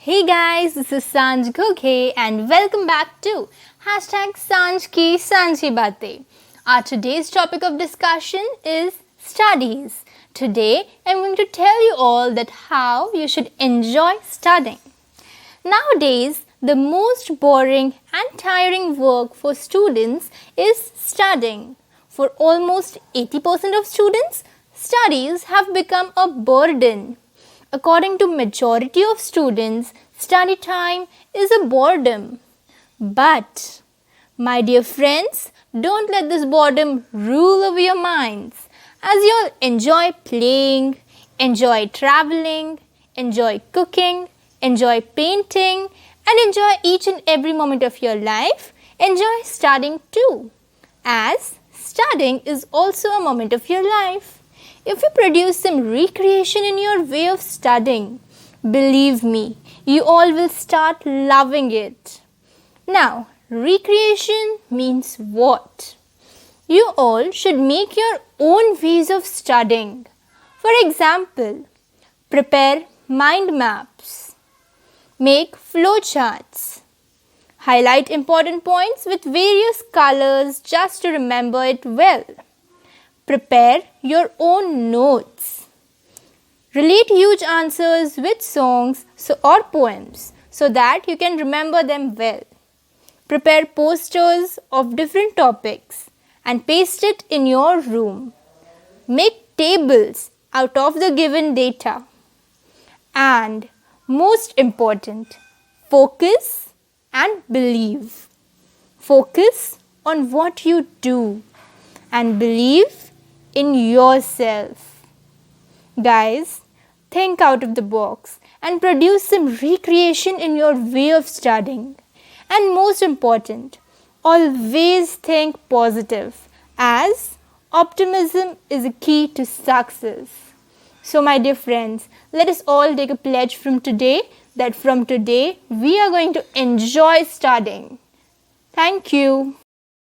Hey guys, this is Sanj Goghe and welcome back to Sanj Ki Sanji Baatein. Our today's topic of discussion is studies. Today I'm going to tell you all that how you should enjoy studying. Nowadays, the most boring and tiring work for students is studying. For almost 80% of students, studies have become a burden. According to majority of students, study time is a boredom. But, my dear friends, don't let this boredom rule over your minds. As you'll enjoy playing, enjoy traveling, enjoy cooking, enjoy painting, and enjoy each and every moment of your life, enjoy studying too. As studying is also a moment of your life. If you produce some recreation in your way of studying, believe me, you all will start loving it. Now, recreation means what? You all should make your own ways of studying. For example, prepare mind maps, make flowcharts, highlight important points with various colors just to remember it well. Prepare your own notes. Relate huge answers with songs or poems so that you can remember them well. Prepare posters of different topics and paste it in your room. Make tables out of the given data. And most important, focus and believe. Focus on what you do and believe in yourself. Guys, think out of the box and produce some recreation in your way of studying. And most important, always think positive, as optimism is a key to success. So my dear friends, let us all take a pledge from today that from today we are going to enjoy studying. Thank you.